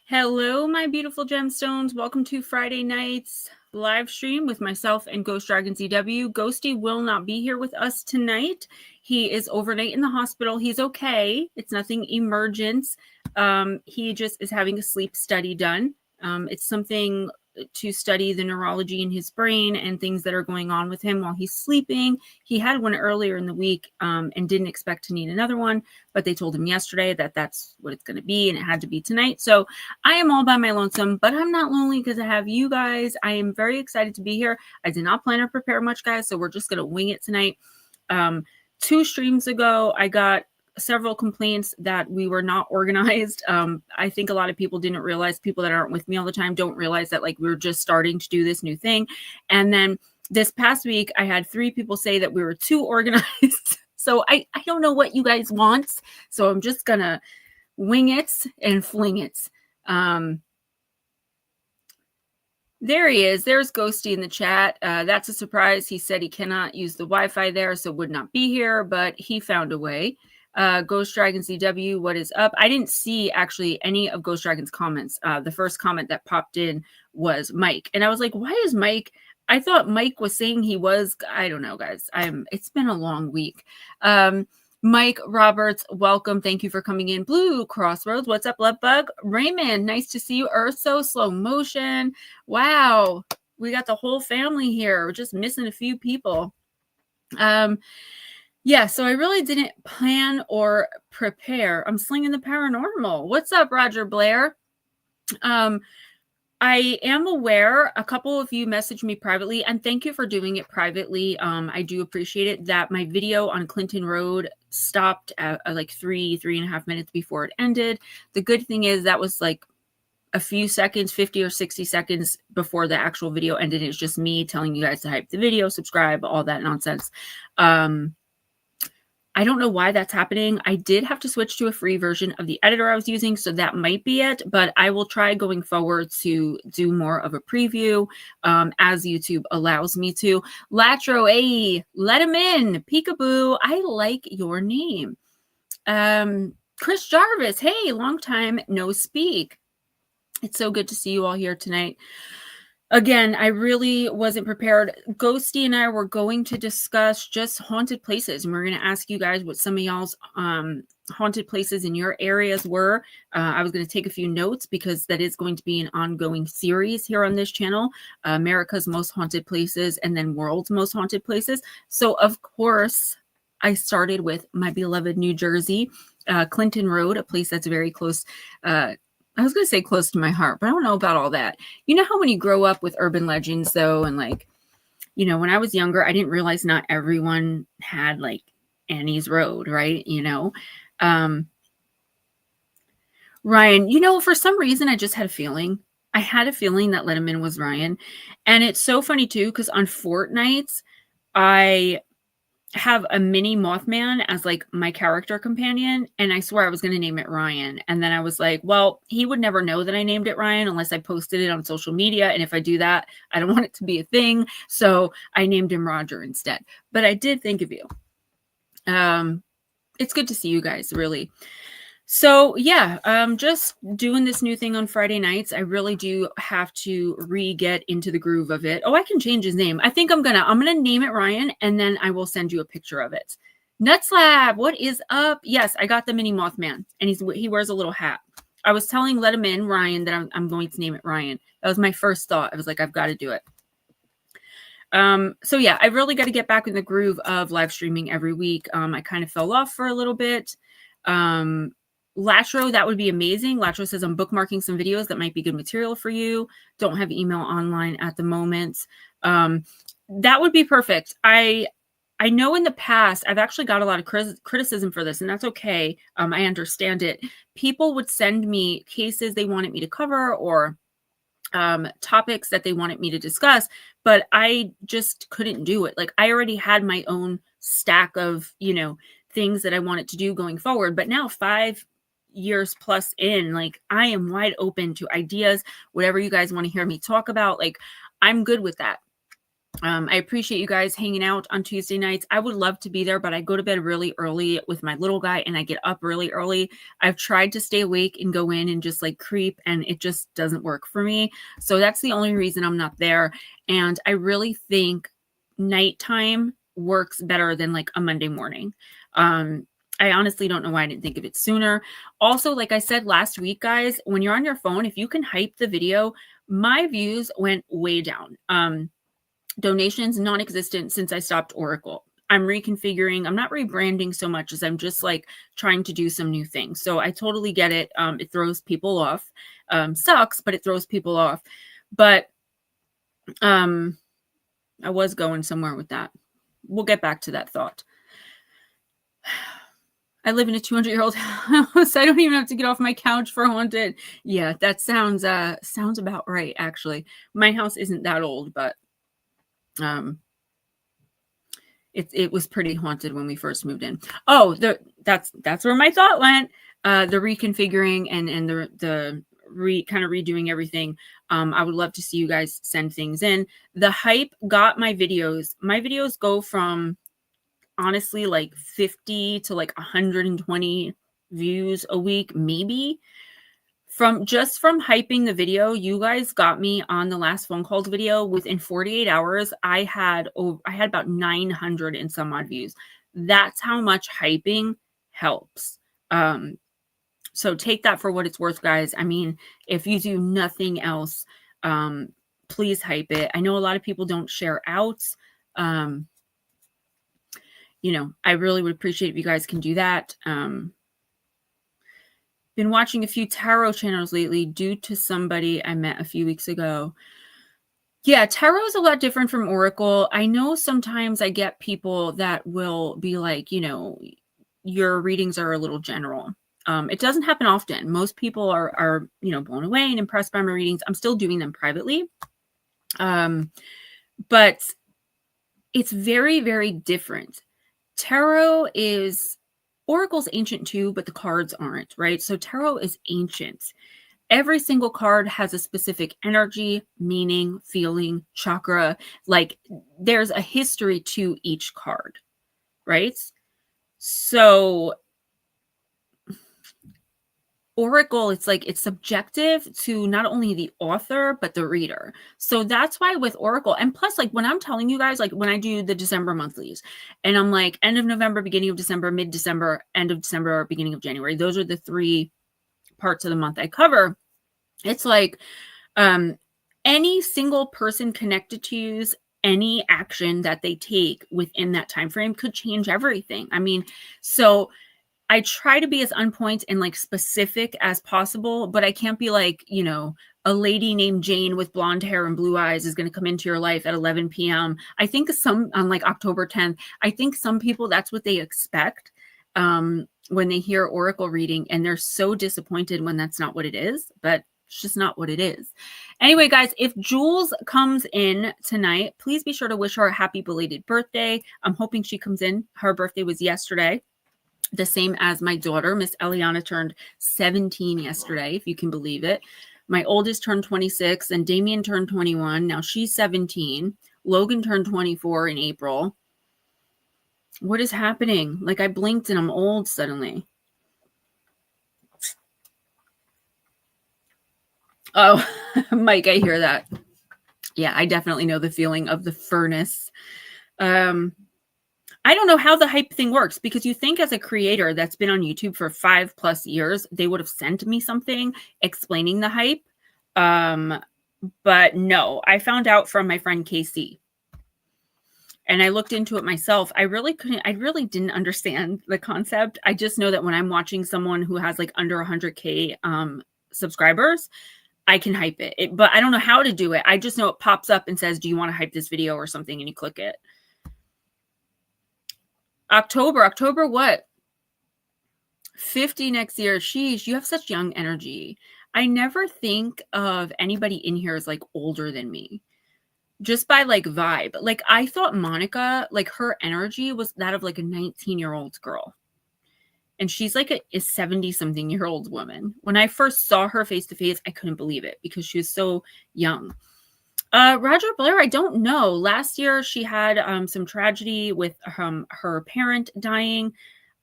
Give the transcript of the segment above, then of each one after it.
Hello, my beautiful gemstones. Welcome to Friday night's live stream with myself and Ghostdragonzw. Ghosty will not be here with us tonight. He is overnight in the hospital. He's okay. It's nothing emergent. He just is having a sleep study done. It's something to study the neurology in his brain and things that are going on with him while he's sleeping. He had one earlier in the week and didn't expect to need another one, but they told him yesterday that that's what it's going to be, and it had to be tonight. So I am all by my lonesome, but I'm not lonely because I have you guys. I am very excited to be here. I did not plan or prepare much, guys, so we're just going to wing it tonight. 2 streams ago, I got several complaints that we were not organized. I think a lot of people didn't realize, people that aren't with me all the time don't realize that like we're just starting to do this new thing. And then this past week, I had 3 people say that we were too organized. So I don't know what you guys want. So I'm just gonna wing it and fling it. There he is. There's Ghosty in the chat. That's a surprise. He said he cannot use the Wi-Fi there, so would not be here, but he found a way. Ghostdragonzw, what is up? I didn't see actually any of Ghost Dragon's comments. The first comment that popped in was Mike. And I was like, why is Mike? I thought Mike was saying he was, I don't know, guys. It's been a long week. Mike Roberts, welcome. Thank you for coming in. Blue Crossroads, what's up, Love Bug? Raymond, nice to see you. Urso, slow motion. Wow, we got the whole family here. We're just missing a few people. Yeah, so I really didn't plan or prepare. I'm slinging the paranormal. What's up, Roger Blair? I am aware a couple of you messaged me privately, and thank you for doing it privately. I do appreciate it, that my video on Clinton Road stopped at like 3.5 minutes before it ended. The good thing is that was like a few seconds, 50 or 60 seconds before the actual video ended. It's just me telling you guys to hype the video, subscribe, all that nonsense. I don't know why that's happening. I did have to switch to a free version of the editor I was using, so that might be it, but I will try going forward to do more of a preview as YouTube allows me to. Latro, hey, let him in. Peekaboo, I like your name. Chris Jarvis, hey, long time no speak. It's so good to see you all here tonight. Again, I really wasn't prepared. Ghosty and I were going to discuss just haunted places, and we're going to ask you guys what some of y'all's haunted places in your areas were. I was going to take a few notes because that is going to be an ongoing series here on this channel, America's Most Haunted Places and then World's Most Haunted Places. So, of course, I started with my beloved New Jersey, Clinton Road, a place that's very close I was going to say close to my heart, but I don't know about all that. You know how when you grow up with urban legends, though, and like, you know, when I was younger, I didn't realize not everyone had like Annie's Road, right? You know, Ryan, you know, for some reason, I just had a feeling. I had a feeling that Let Him In was Ryan. And it's so funny, too, because on Fortnights, I have a mini Mothman as like my character companion, and I swear I was going to name it Ryan, and then I was like, well, he would never know that I named it Ryan unless I posted it on social media, and if I do that, I don't want it to be a thing, so I named him Roger instead. But I did think of you. It's good to see you guys, really. So yeah, just doing this new thing on Friday nights. I really do have to get into the groove of it. Oh, I can change his name. I think I'm gonna name it Ryan, and then I will send you a picture of it. Nutslab, what is up? Yes, I got the mini Mothman, and he wears a little hat. I was telling Let Him In, Ryan, that I'm going to name it Ryan. That was my first thought. I was like, I've got to do it. So yeah, I really got to get back in the groove of live streaming every week. I kind of fell off for a little bit. Latro, that would be amazing. Latro says, I'm bookmarking some videos that might be good material for you. Don't have email online at the moment. That would be perfect. I know in the past, I've actually got a lot of criticism for this, and that's okay. I understand it. People would send me cases they wanted me to cover or topics that they wanted me to discuss, but I just couldn't do it. Like, I already had my own stack of, you know, things that I wanted to do going forward. But now 5 years plus in, like, I am wide open to ideas, whatever you guys want to hear me talk about. Like, I'm good with that. I appreciate you guys hanging out on Tuesday nights. I would love to be there, but I go to bed really early with my little guy and I get up really early. I've tried to stay awake and go in and just like creep, and it just doesn't work for me. So that's the only reason I'm not there. And I really think nighttime works better than like a Monday morning. I honestly don't know why I didn't think of it sooner. Also, like I said last week, guys, when you're on your phone, if you can hype the video, my views went way down. Donations non-existent since I stopped Oracle. I'm reconfiguring. I'm not rebranding so much as I'm just like trying to do some new things. So I totally get it. It throws people off. Sucks, but it throws people off. But I was going somewhere with that. We'll get back to that thought. I live in a 200-year-old house. I don't even have to get off my couch for haunted. Yeah, that sounds about right, actually. My house isn't that old, but it was pretty haunted when we first moved in. Oh, that's where my thought went. The reconfiguring and the kind of redoing everything. I would love to see you guys send things in. The hype got my videos. My videos go from honestly like 50 to like 120 views a week, maybe. From hyping the video, you guys got me on the last phone calls video. Within 48 hours, I had about 900 and some odd views. That's how much hyping helps. So take that for what it's worth, guys. I mean, if you do nothing else, please hype it. I know a lot of people don't share out. You know, I really would appreciate if you guys can do that. Been watching a few tarot channels lately due to somebody I met a few weeks ago. Yeah, tarot is a lot different from Oracle. I know sometimes I get people that will be like, you know, your readings are a little general. It doesn't happen often. Most people are, you know, blown away and impressed by my readings. I'm still doing them privately. But it's very, very different. Tarot is... Oracle's ancient too, but the cards aren't, right? So tarot is ancient. Every single card has a specific energy, meaning, feeling, chakra. Like there's a history to each card, right? So Oracle, it's like it's subjective to not only the author, but the reader. So that's why with Oracle, and plus, like when I'm telling you guys, like when I do the December monthlies, and I'm like end of November, beginning of December, mid-December, end of December, beginning of January. Those are the 3 parts of the month I cover. It's like any single person connected to use any action that they take within that time frame could change everything. I mean, so I try to be as on point and like specific as possible, but I can't be like, you know, a lady named Jane with blonde hair and blue eyes is going to come into your life at 11 p.m. I think on like October 10th, I think some people, that's what they expect when they hear Oracle reading, and they're so disappointed when that's not what it is, but it's just not what it is. Anyway, guys, if Jules comes in tonight, please be sure to wish her a happy belated birthday. I'm hoping she comes in. Her birthday was yesterday. The same as my daughter, Miss Eliana, turned 17 yesterday, if you can believe it. My oldest turned 26, and Damien turned 21. Now she's 17. Logan turned 24 in April. What is happening? Like I blinked and I'm old suddenly. Oh, Mike, I hear that. Yeah, I definitely know the feeling of the furnace. I don't know how the hype thing works, because you think as a creator that's been on YouTube for 5+ years, they would have sent me something explaining the hype. But no, I found out from my friend KC. And I looked into it myself. I really didn't understand the concept. I just know that when I'm watching someone who has like under 100K subscribers, I can hype it. But I don't know how to do it. I just know it pops up and says, do you want to hype this video or something? And you click it. October what? 50 next year. Sheesh, you have such young energy. I never think of anybody in here as like older than me, just by like vibe. Like I thought Monica, like her energy was that of like a 19-year-old girl. And she's like a 70-something-year-old woman. When I first saw her face to face, I couldn't believe it because she was so young. Roger Blair, I don't know. Last year she had some tragedy with her parent dying.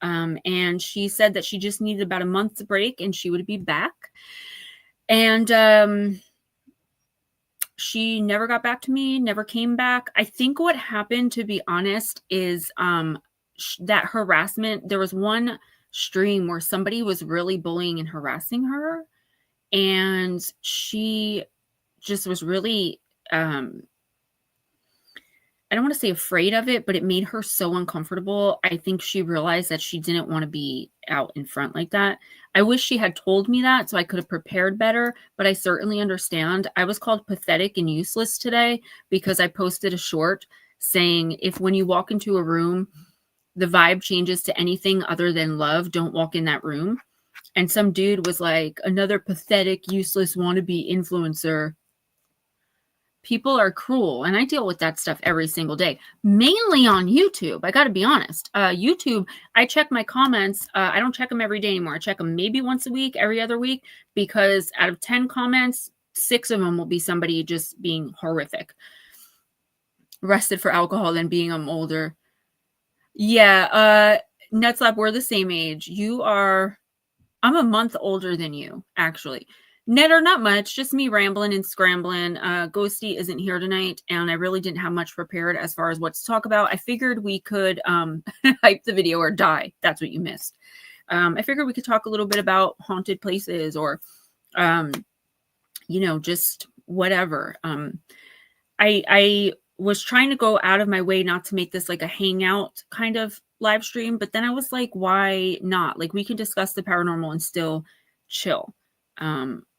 And she said that she just needed about a month's break and she would be back. And she never got back to me, never came back. I think what happened, to be honest, is that harassment. There was one stream where somebody was really bullying and harassing her, and she just was really I don't want to say afraid of it, but it made her so uncomfortable. I think she realized that she didn't want to be out in front like that. I wish she had told me that so I could have prepared better, but I certainly understand. I was called pathetic and useless today because I posted a short saying, if when you walk into a room, the vibe changes to anything other than love, don't walk in that room. And some dude was like, another pathetic, useless wannabe influencer. People are cruel, and I deal with that stuff every single day, mainly on YouTube. I got to be honest. YouTube, I check my comments. I don't check them every day anymore. I check them maybe once a week, every other week, because out of 10 comments, 6 of them will be somebody just being horrific. Arrested for alcohol, then being older. Yeah, Netslap, we're the same age. I'm a month older than you, actually. Netter, not much, just me rambling and scrambling. Ghosty isn't here tonight, and I really didn't have much prepared as far as what to talk about. I figured we could hype the video or die. That's what you missed. I figured we could talk a little bit about haunted places or, just whatever. I was trying to go out of my way not to make this like a hangout kind of live stream, but then I was like, why not? Like, we can discuss the paranormal and still chill.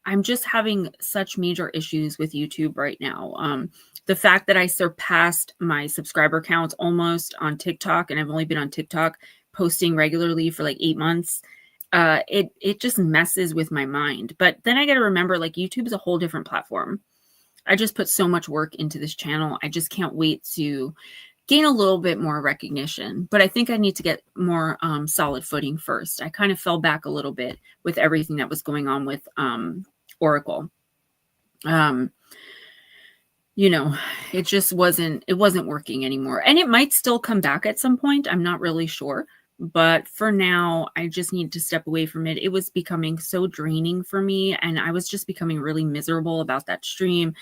I'm just having such major issues with YouTube right now. The fact that I surpassed my subscriber count almost on TikTok, and I've only been on TikTok posting regularly for like 8 months, it just messes with my mind. But then I got to remember, like, YouTube is a whole different platform. I just put so much work into this channel. I just can't wait to gain a little bit more recognition, but I think I need to get more solid footing first. I kind of fell back a little bit with everything that was going on with Oracle. It just wasn't working anymore, and it might still come back at some point. I'm not really sure, but for now, I just need to step away from it. It was becoming so draining for me, and I was just becoming really miserable about that stream.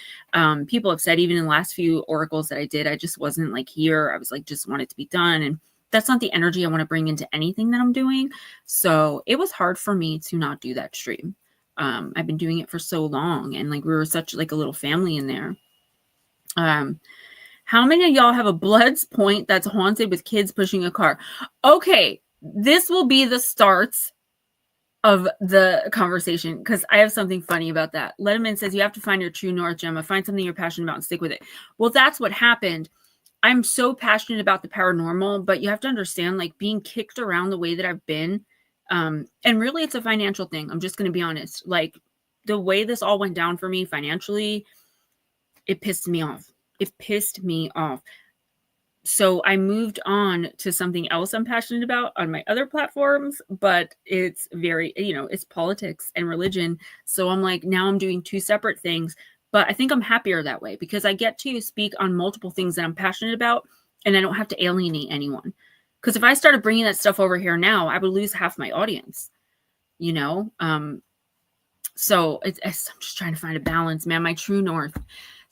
People have said even in the last few oracles that I did, I just wasn't like here. I was like, just want it to be done. And that's not the energy I want to bring into anything that I'm doing. So it was hard for me to not do that stream. I've been doing it for so long, and like we were such like a little family in there. How many of y'all have a Bloods Point that's haunted with kids pushing a car? Okay, this will be the starts of the conversation because I have something funny about that. Letterman says you have to find your true north, Gemma. Find something you're passionate about and stick with it. Well, that's what happened. I'm so passionate about the paranormal, but you have to understand, like, being kicked around the way that I've been, and really it's a financial thing. I'm just going to be honest. Like, the way this all went down for me financially, it pissed me off. It pissed me off. So I moved on to something else I'm passionate about on my other platforms, but it's very, it's politics and religion. So I'm like, now I'm doing 2 separate things, but I think I'm happier that way because I get to speak on multiple things that I'm passionate about and I don't have to alienate anyone. Because if I started bringing that stuff over here now, I would lose half my audience, So I'm just trying to find a balance, man, my true north.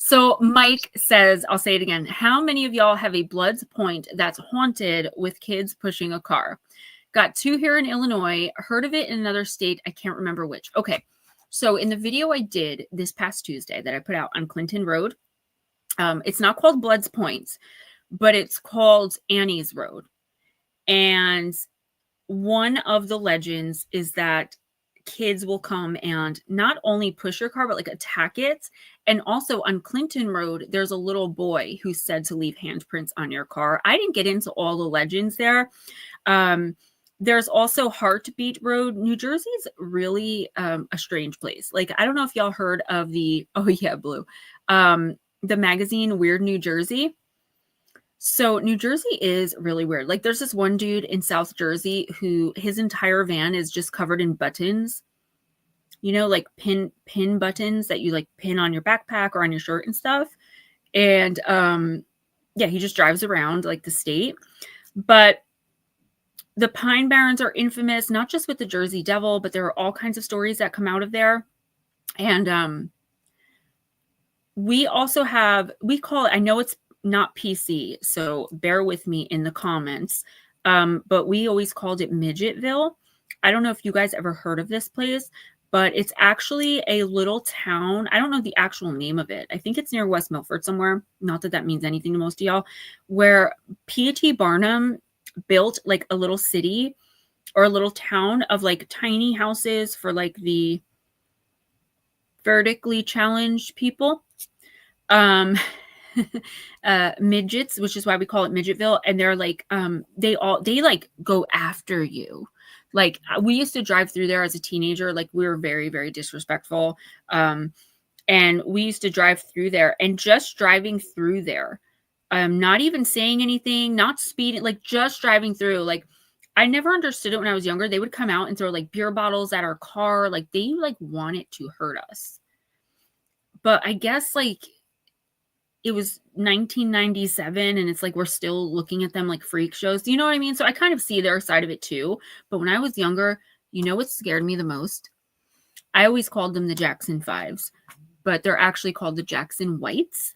So Mike says, I'll say it again. How many of y'all have a Bloods Point that's haunted with kids pushing a car? Got 2 here in Illinois. Heard of it in another state. I can't remember which. Okay. So in the video I did this past Tuesday that I put out on Clinton Road, it's not called Bloods Point, but it's called Annie's Road. And one of the legends is that kids will come and not only push your car, but like attack it. And also on Clinton Road, there's a little boy who's said to leave handprints on your car. I didn't get into all the legends there. There's also Heartbeat Road. New Jersey's really a strange place. Like, I don't know if y'all heard of the magazine Weird New Jersey. So New Jersey is really weird. Like, there's this one dude in South Jersey who his entire van is just covered in buttons, like pin buttons that you like pin on your backpack or on your shirt and stuff. And yeah, he just drives around like the state. But the Pine Barrens are infamous, not just with the Jersey Devil, but there are all kinds of stories that come out of there. And we also have, we call it, I know it's not PC, so bear with me in the comments, but we always called it Midgetville. I don't know if you guys ever heard of this place, but it's actually a little town. I don't know the actual name of it. I think it's near West Milford somewhere. Not that that means anything to most of y'all. Where P.T. Barnum built like a little city or a little town of like tiny houses for like the vertically challenged people. Midgets, which is why we call it Midgetville. And they're like, they like go after you. Like we used to drive through there as a teenager. Like we were very, very disrespectful. And we used to drive through there, and just driving through there, not even saying anything, not speeding, like just driving through. Like I never understood it when I was younger. They would come out and throw like beer bottles at our car. Like they like wanted to hurt us. But I guess like it was 1997 and it's like we're still looking at them like freak shows. Do you know what I mean? So I kind of see their side of it too. But when I was younger, you know what scared me the most? I always called them the Jackson Fives, but they're actually called the Jackson Whites.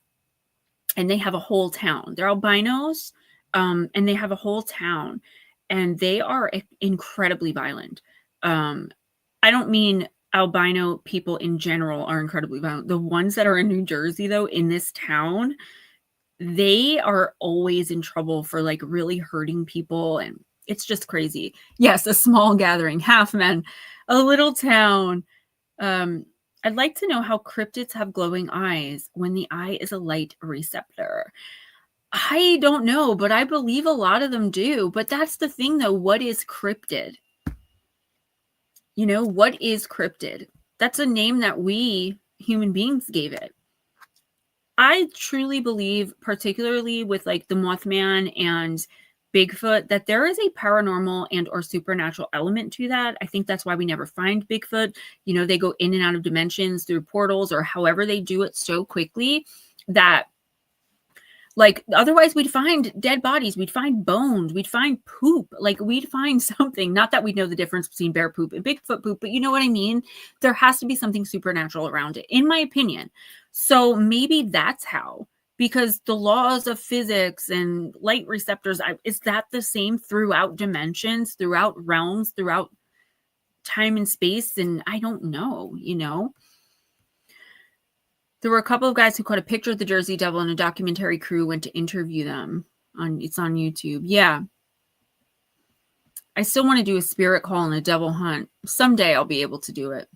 And they have a whole town. They're albinos, and they have a whole town. And they are incredibly violent. I don't mean albino people in general are incredibly violent. The ones that are in New Jersey, though, in this town, they are always in trouble for like really hurting people. And it's just crazy. Yes, a small gathering, half men, a little town. I'd like to know how cryptids have glowing eyes when the eye is a light receptor. I don't know, but I believe a lot of them do. But that's the thing, though. What is cryptid? You know, what is cryptid? That's a name that we human beings gave it. I truly believe, particularly with like the Mothman and Bigfoot, that there is a paranormal and or supernatural element to that. I think that's why we never find Bigfoot. You know, they go in and out of dimensions through portals or however they do it so quickly that like otherwise we'd find dead bodies, we'd find bones, we'd find poop, like we'd find something. Not that we know the difference between bear poop and Bigfoot poop, but you know what I mean? There has to be something supernatural around it, in my opinion. So maybe that's how, because the laws of physics and light receptors, is that the same throughout dimensions, throughout realms, throughout time and space? And I don't know, you know? There were a couple of guys who caught a picture of the Jersey Devil and a documentary crew went to interview them. It's on YouTube. Yeah. I still want to do a spirit call and a devil hunt. Someday I'll be able to do it.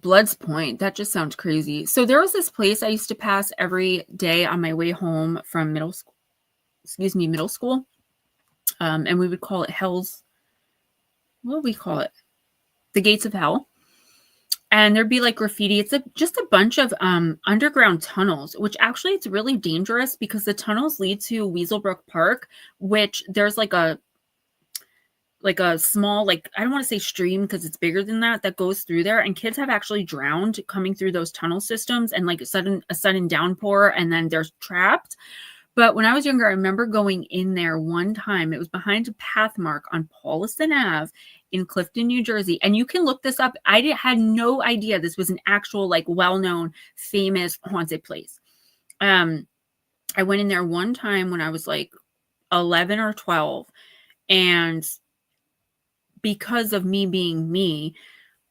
Blood's Point. That just sounds crazy. So there was this place I used to pass every day on my way home from middle school. And we would call it Hell's, what would we call it? The Gates of Hell. And there'd be like graffiti. It's just a bunch of underground tunnels, which actually it's really dangerous because the tunnels lead to Weaselbrook Park, which there's like a small, like, I don't want to say stream because it's bigger than that goes through there. And kids have actually drowned coming through those tunnel systems and like a sudden downpour and then they're trapped. But when I was younger, I remember going in there one time. It was behind a pathmark on Paulison Ave in Clifton, New Jersey. And you can look this up. I had no idea this was an actual, like, well-known, famous haunted place. I went in there one time when I was like 11 or 12. And because of me being me,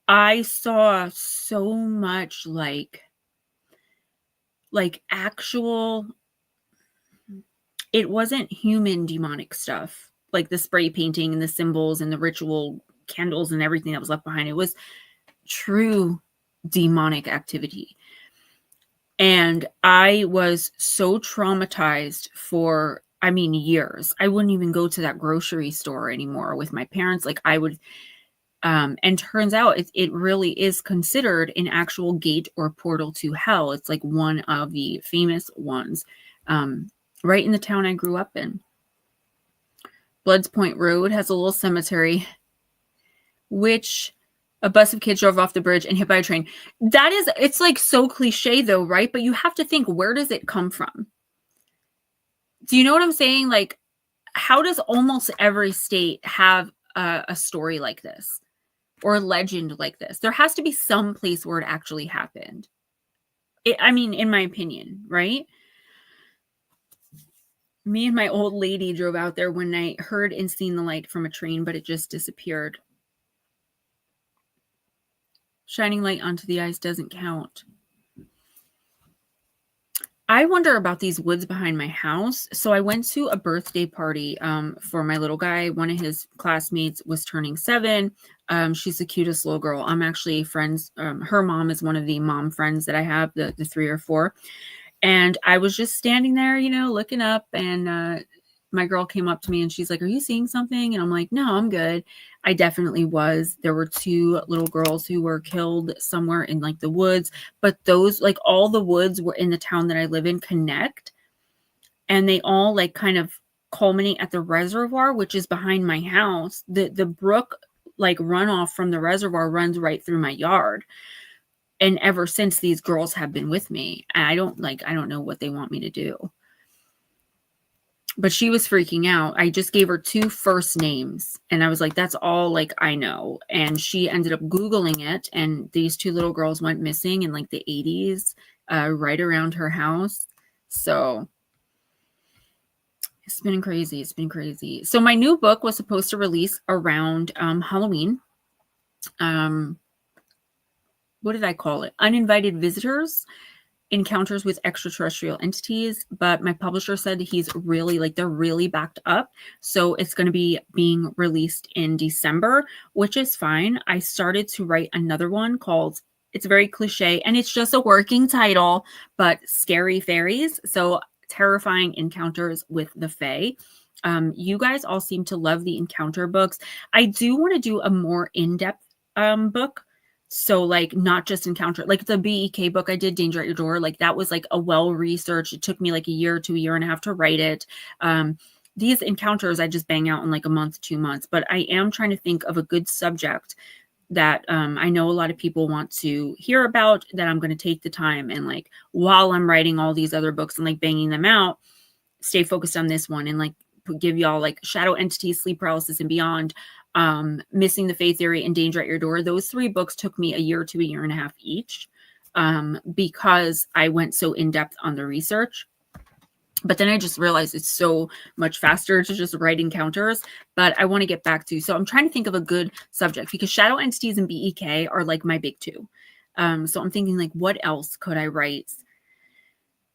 I saw so much like actual, it wasn't human demonic stuff, like the spray painting and the symbols and the ritual candles and everything that was left behind. It was true demonic activity. And I was so traumatized for, I mean, years. I wouldn't even go to that grocery store anymore with my parents. Like I would, and turns out it really is considered an actual gate or portal to hell. It's like one of the famous ones, right in the town I grew up in. Blood's Point Road has a little cemetery, which A bus of kids drove off the bridge and hit by a train. That is, it's like so cliche though, right? But you have to think, where does it come from? Do you know what I'm saying? Like, how does almost every state have a story like this or a legend like this? There has to be some place where it actually happened. I mean, in my opinion, right? Me and my old lady drove out there one night, heard and seen the light from a train, but it just disappeared. Shining light onto the eyes doesn't count. I wonder about these woods behind my house. So I went to a birthday party for my little guy. One of his classmates was turning 7. She's the cutest little girl. I'm actually friends. Her mom is one of the mom friends that I have, the 3 or 4. And I was just standing there, you know, looking up, and my girl came up to me and she's like, "Are you seeing something?" And I'm like, "No, I'm good." I definitely was. There were 2 little girls who were killed somewhere in like the woods, but those, like, all the woods were in the town that I live in connect, and they all like kind of culminate at the reservoir, which is behind my house. The brook, like, runoff from the reservoir runs right through my yard. And ever since, these girls have been with me. I don't know what they want me to do. But she was freaking out. I just gave her 2 first names. And I was like, that's all, like, I know. And she ended up Googling it. And these 2 little girls went missing in like the 80s, right around her house. So it's been crazy. It's been crazy. So my new book was supposed to release around Halloween. What did I call it? Uninvited Visitors, Encounters with Extraterrestrial Entities. But my publisher said he's really, like, they're really backed up. So it's going to be being released in December, which is fine. I started to write another one called, it's very cliche and it's just a working title, but Scary Fairies. So terrifying encounters with the Fae. You guys all seem to love the encounter books. I do want to do a more in-depth book. So, like, not just encounter, like the BEK book I did, Danger at Your Door, like that was like a well-researched, it took me like a year to a year and a half to write it. These encounters I just bang out in like a month, 2 months, but I am trying to think of a good subject that I know a lot of people want to hear about, that I'm going to take the time and, like, while I'm writing all these other books and like banging them out, stay focused on this one and like give y'all like Shadow Entities, Sleep Paralysis and Beyond, Missing the Fae Theory, and Danger at Your Door. Those 3 books took me a year to a year and a half each, because I went so in depth on the research. But then I just realized it's so much faster to just write encounters. But I want to get back to, so I'm trying to think of a good subject, because Shadow Entities and BEK are like my big 2. So I'm thinking, like, what else could I write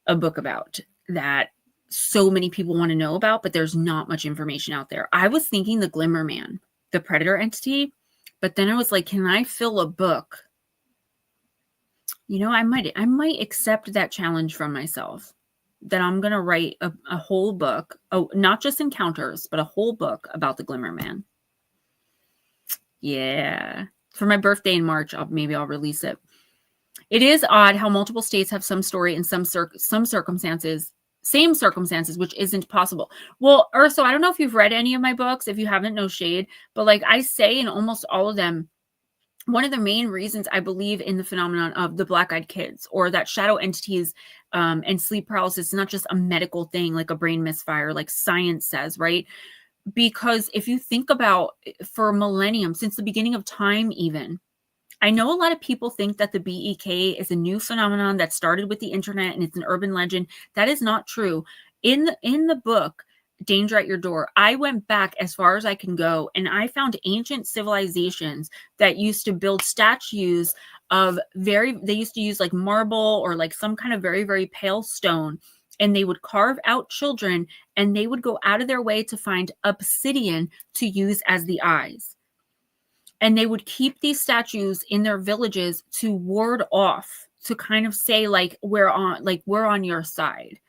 a book about that so many people want to know about, but there's not much information out there? I was thinking the Glimmer Man, the predator entity, but then I was like, can I fill a book? You know, I might accept that challenge from myself, that I'm going to write a whole book, not just encounters, but a whole book about the Glimmer Man. Yeah. For my birthday in March, maybe I'll release it. It is odd how multiple states have some story in some circumstances, same circumstances, which isn't possible. Well, Urso, I don't know if you've read any of my books. If you haven't, no shade. But like I say in almost all of them, one of the main reasons I believe in the phenomenon of the black-eyed kids, or that shadow entities and sleep paralysis is not just a medical thing, like a brain misfire, like science says, right? Because if you think about, for millennium, since the beginning of time even, I know a lot of people think that the BEK is a new phenomenon that started with the internet and it's an urban legend. That is not true. In the book, Danger at Your Door, I went back as far as I can go, and I found ancient civilizations that used to build statues of they used to use like marble or like some kind of very, very pale stone, and they would carve out children, and they would go out of their way to find obsidian to use as the eyes. And they would keep these statues in their villages to ward off, to kind of say, like, we're on your side.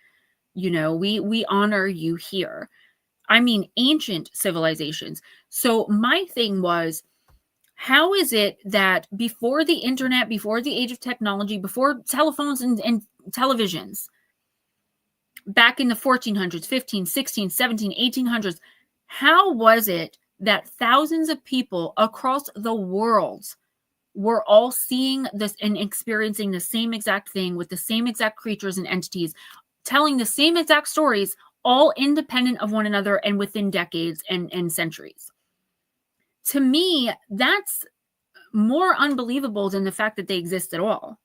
You know, we honor you here. I mean, ancient civilizations. So my thing was, how is it that before the internet, before the age of technology, before telephones and televisions, back in the 1400s, 15, 16, 17, 1800s, how was it that thousands of people across the world we're all seeing this and experiencing the same exact thing with the same exact creatures and entities, telling the same exact stories, all independent of one another and within decades and centuries. To me, that's more unbelievable than the fact that they exist at all.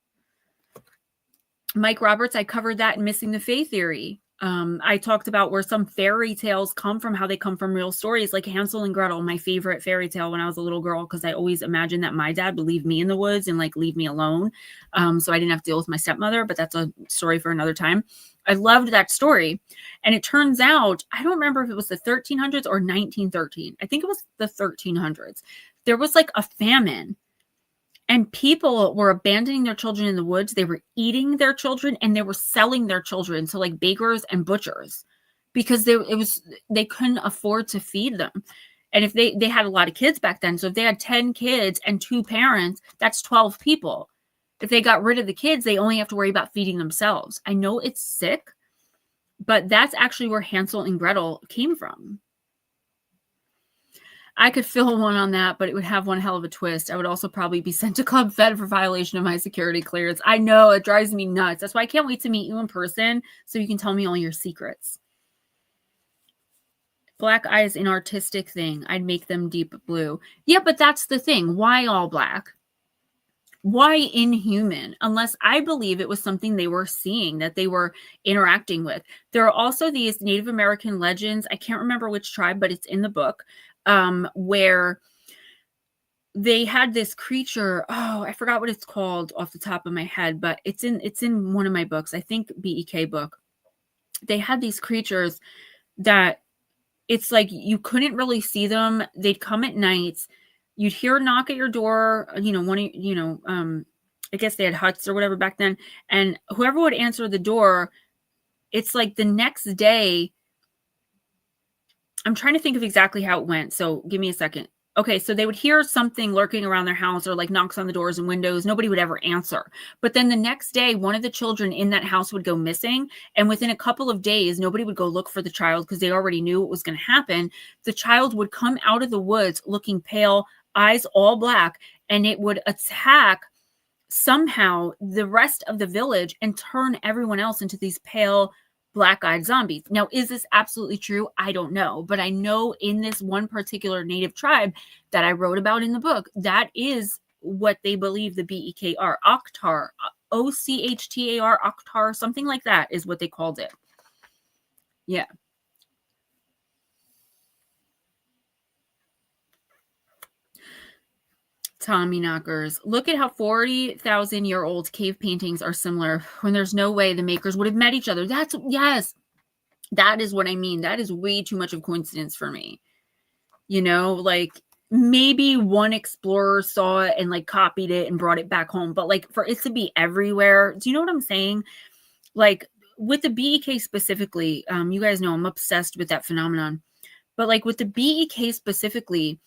Mike Roberts, I covered that in Missing the Fae Theory. I talked about where some fairy tales come from, how they come from real stories, like Hansel and Gretel, my favorite fairy tale when I was a little girl, because I always imagined that my dad would leave me in the woods and like leave me alone. So I didn't have to deal with my stepmother, but that's a story for another time. I loved that story. And it turns out, I don't remember if it was the 1300s or 1913. I think it was the 1300s. There was like a famine. And people were abandoning their children in the woods. They were eating their children and they were selling their children to like bakers and butchers because they couldn't afford to feed them. And if they had a lot of kids back then. So if they had 10 kids and 2 parents, that's 12 people. If they got rid of the kids, they only have to worry about feeding themselves. I know it's sick, but that's actually where Hansel and Gretel came from. I could fill one on that, but it would have one hell of a twist. I would also probably be sent to Club Fed for violation of my security clearance. I know, it drives me nuts. That's why I can't wait to meet you in person so you can tell me all your secrets. Black eye is an artistic thing. I'd make them deep blue. Yeah, but that's the thing. Why all black? Why inhuman? Unless I believe it was something they were seeing, that they were interacting with. There are also these Native American legends. I can't remember which tribe, but it's in the book. Where they had this creature. Oh, I forgot what it's called off the top of my head, but it's in one of my books. I think BEK book. They had these creatures that it's like you couldn't really see them. They'd come at nights. You'd hear a knock at your door. I guess they had huts or whatever back then. And whoever would answer the door, it's like the next day. I'm trying to think of exactly how it went. So give me a second. Okay. So they would hear something lurking around their house or like knocks on the doors and windows. Nobody would ever answer. But then the next day, one of the children in that house would go missing. And within a couple of days, nobody would go look for the child because they already knew what was going to happen. The child would come out of the woods looking pale, eyes all black, and it would attack somehow the rest of the village and turn everyone else into these pale, black-eyed zombies. Now, is this absolutely true? I don't know. But I know in this one particular native tribe that I wrote about in the book, that is what they believe the BEK are. Octar, OCHTAR, Octar, something like that is what they called it. Yeah. Tommy knockers. Look at how 40,000-year-old cave paintings are similar when there's no way the makers would have met each other. Yes, that is what I mean. That is way too much of a coincidence for me. You know, like maybe one explorer saw it and like copied it and brought it back home. But like for it to be everywhere, do you know what I'm saying? Like with the BEK specifically, you guys know I'm obsessed with that phenomenon. But like with the BEK specifically,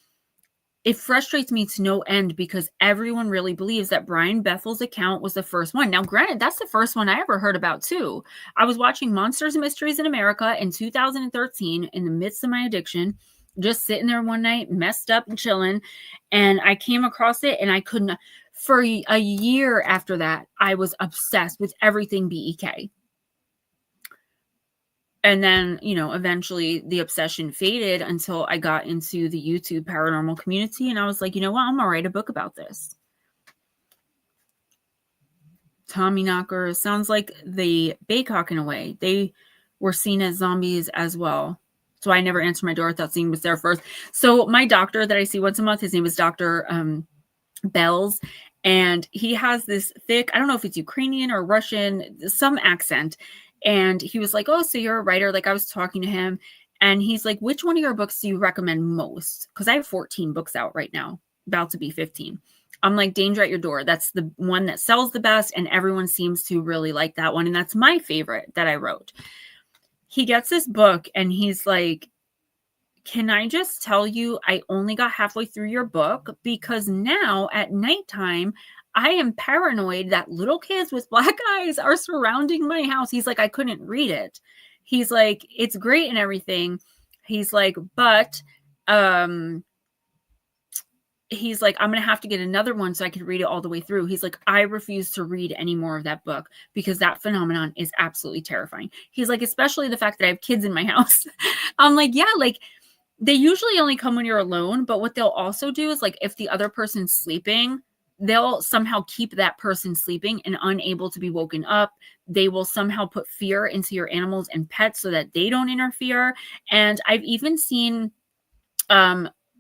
it frustrates me to no end because everyone really believes that Brian Bethel's account was the first one. Now, granted, that's the first one I ever heard about, too. I was watching Monsters and Mysteries in America in 2013 in the midst of my addiction, just sitting there one night, messed up and chilling, and I came across it, and I couldn't. For a year after that, I was obsessed with everything BEK. And then, you know, eventually the obsession faded until I got into the YouTube paranormal community. And I was like, you know what? I'm going to write a book about this. Tommy knockers. Sounds like the Baycock in a way. They were seen as zombies as well. So I never answered my door without seeing was there first. So my doctor that I see once a month, his name is Dr. Bells. And he has this thick, I don't know if it's Ukrainian or Russian, some accent. And he was like, oh, so you're a writer. Like I was talking to him and he's like, which one of your books do you recommend most? Because I have 14 books out right now, about to be 15. I'm like, Danger at Your Door. That's the one that sells the best. And everyone seems to really like that one. And that's my favorite that I wrote. He gets this book and he's like, can I just tell you, I only got halfway through your book because now at nighttime, I am paranoid that little kids with black eyes are surrounding my house. He's like, I couldn't read it. He's like, it's great and everything. He's like, but he's like, I'm going to have to get another one so I can read it all the way through. He's like, I refuse to read any more of that book because that phenomenon is absolutely terrifying. He's like, especially the fact that I have kids in my house. I'm like, yeah, like they usually only come when you're alone, but what they'll also do is like, if the other person's sleeping, they'll somehow keep that person sleeping and unable to be woken up. They will somehow put fear into your animals and pets so that they don't interfere. And I've even seen,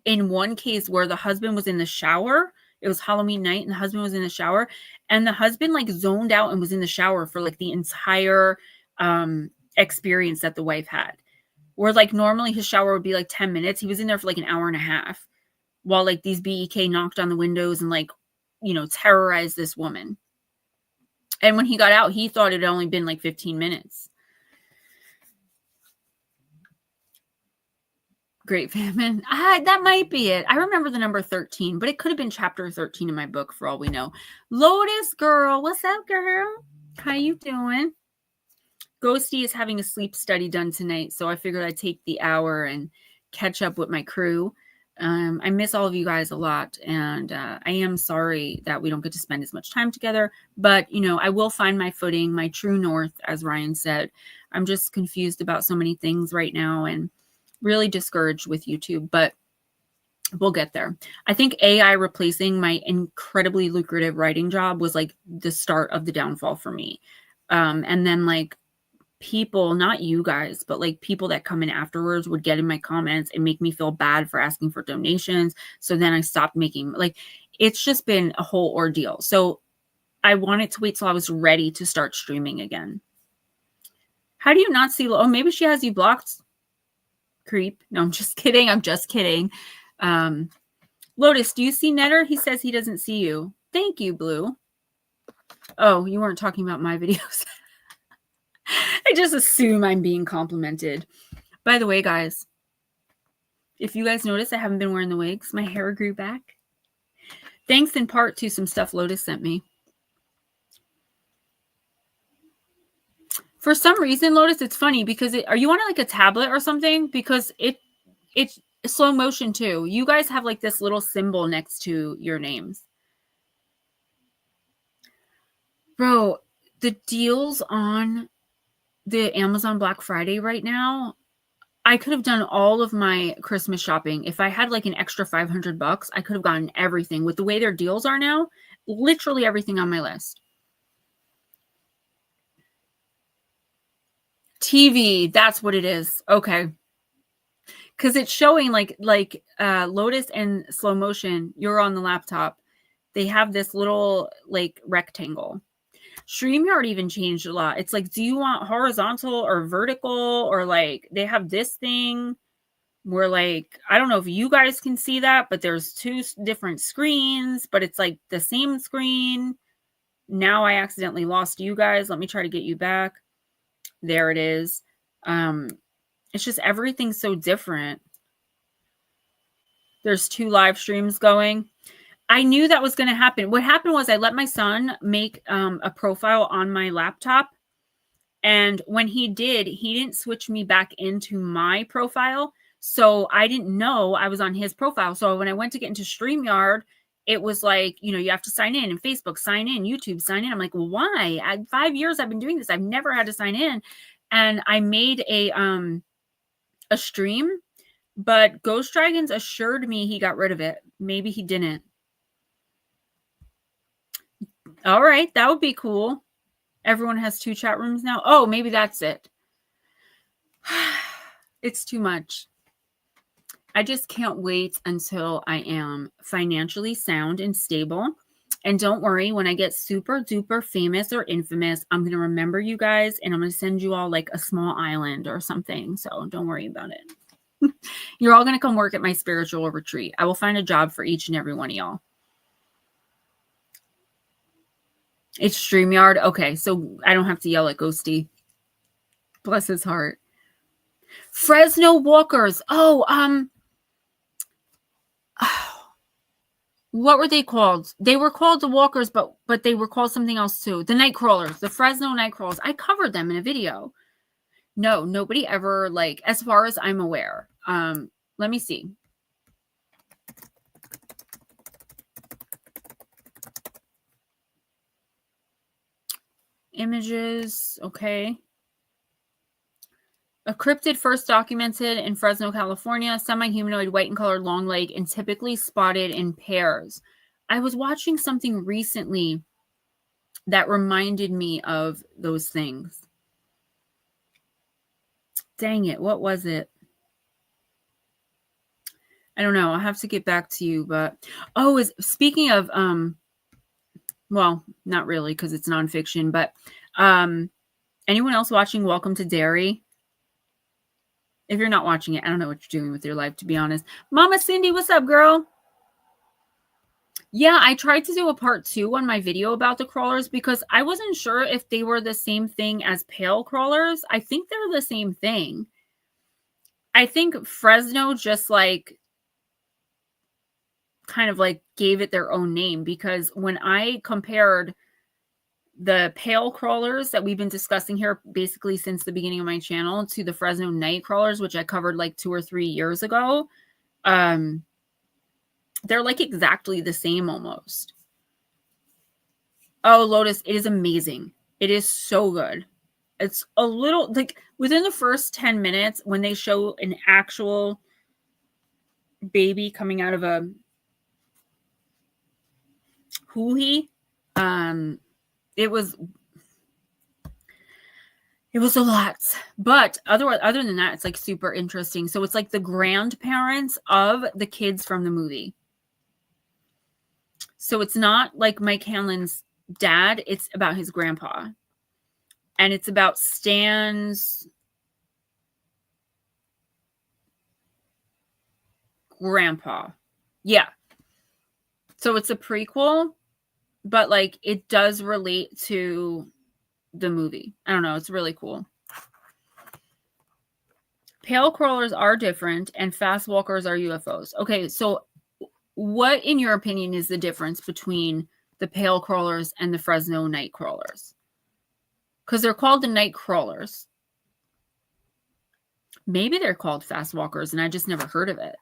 in one case where the husband was in the shower, it was Halloween night and the husband was in the shower and the husband like zoned out and was in the shower for like the entire experience that the wife had, where like normally his shower would be like 10 minutes. He was in there for like an hour and a half while like these BEK knocked on the windows and like, you know, terrorized this woman. And when he got out, he thought it had only been like 15 minutes. Great Famine. That might be it. I remember the number 13, but it could have been chapter 13 in my book for all we know. Lotus girl, what's up, girl? How you doing? Ghosty is having a sleep study done tonight, so I figured I'd take the hour and catch up with my crew. I miss all of you guys a lot, and I am sorry that we don't get to spend as much time together, but, you know, I will find my footing, my true north, as Ryan said. I'm just confused about so many things right now, and really discouraged with YouTube, but we'll get there. I think AI replacing my incredibly lucrative writing job was like the start of the downfall for me. And then like people, not you guys, but like people that come in afterwards would get in my comments and make me feel bad for asking for donations. So then I stopped making, like, it's just been a whole ordeal. So I wanted to wait till I was ready to start streaming again. How do you not see? Oh, maybe she has you blocked. Creep. No, I'm just kidding. I'm just kidding. Lotus, do you see Netter? He says he doesn't see you. Thank you, Blue. Oh, you weren't talking about my videos. I just assume I'm being complimented. By the way, guys, if you guys notice, I haven't been wearing the wigs. My hair grew back. Thanks in part to some stuff Lotus sent me. For some reason, Lotus, it's funny because are you on like a tablet or something? Because it's slow motion too. You guys have like this little symbol next to your names. Bro, the deals on the Amazon Black Friday right now, I could have done all of my Christmas shopping. If I had like an extra $500, I could have gotten everything. With the way their deals are now, literally everything on my list. TV, that's what it is. Okay. Because it's showing like Lotus and slow motion, you're on the laptop. They have this little like rectangle. StreamYard even changed a lot. It's like, do you want horizontal or vertical? Or like they have this thing where like, I don't know if you guys can see that, but there's two different screens, but it's like the same screen. Now I accidentally lost you guys. Let me try to get you back. There it is. It's just everything's so different. There's 2 live streams going. I knew that was going to happen. What happened was I let my son make a profile on my laptop. And when he did, he didn't switch me back into my profile. So I didn't know I was on his profile. So when I went to get into StreamYard, it was like, you know, you have to sign in, and Facebook, sign in, YouTube, sign in. I'm like, well, why? 5 years I've been doing this. I've never had to sign in. And I made a stream, but Ghostdragonzw assured me he got rid of it. Maybe he didn't. All right, that would be cool. Everyone has 2 chat rooms now. Oh, maybe that's it. It's too much. I just can't wait until I am financially sound and stable. And don't worry, when I get super duper famous or infamous, I'm going to remember you guys and I'm going to send you all like a small island or something. So don't worry about it. You're all going to come work at my spiritual retreat. I will find a job for each and every one of y'all. It's StreamYard. Okay, so I don't have to yell at Ghosty. Bless his heart. Fresno Walkers. Oh, what were they called? They were called the Walkers, but they were called something else too. The Nightcrawlers, the Fresno Nightcrawlers. I covered them in a video. No, nobody ever, like, as far as I'm aware. Let me see. Images. Okay. A cryptid first documented in Fresno, California, semi-humanoid, white in color, long leg, and typically spotted in pairs. I was watching something recently that reminded me of those things. Dang it, what was it? I don't know. I'll have to get back to you, but speaking of well, not really because it's nonfiction, but anyone else watching Welcome to Derry? If you're not watching it, I don't know what you're doing with your life, to be honest. Mama Cindy, what's up, girl? Yeah, I tried to do a part 2 on my video about the crawlers because I wasn't sure if they were the same thing as pale crawlers. I think they're the same thing. I think Fresno just like kind of like gave it their own name, because when I compared the pale crawlers that we've been discussing here basically since the beginning of my channel to the Fresno night crawlers, which I covered like 2 or 3 years ago, they're like exactly the same almost. Oh, Lotus, it is amazing. It is so good. It's a little like within the first 10 minutes when they show an actual baby coming out of a hoo-hee, it was a lot, but other than that, it's like super interesting. So it's like the grandparents of the kids from the movie. So it's not like Mike Hanlon's dad, it's about his grandpa. And it's about Stan's grandpa. Yeah. So it's a prequel, but like it does relate to the movie. I don't know. It's really cool. Pale crawlers are different and fast walkers are UFOs. Okay, so what, in your opinion, is the difference between the pale crawlers and the Fresno night crawlers? Because they're called the night crawlers. Maybe they're called fast walkers and I just never heard of it.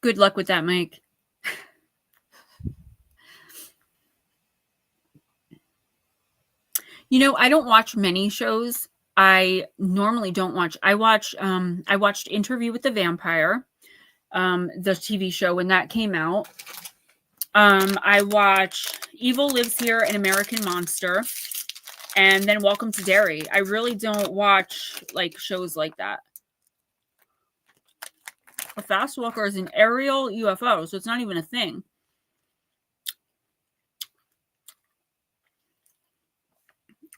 Good luck with that, Mike. You know, I don't watch many shows. I normally don't watch. I watched Interview with the Vampire, the TV show when that came out. I watch Evil Lives Here and American Monster, and then Welcome to Derry. I really don't watch like shows like that. A fast walker is an aerial UFO, so it's not even a thing.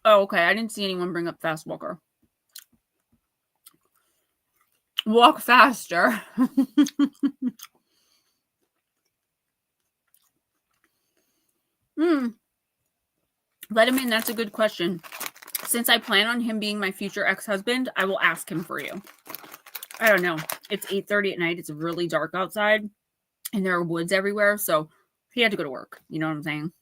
Oh, okay. I didn't see anyone bring up fast walker. Walk faster. Let him in. That's a good question. Since I plan on him being my future ex-husband, I will ask him for you. I don't know. It's 8:30 at night. It's really dark outside and there are woods everywhere. So he had to go to work. You know what I'm saying?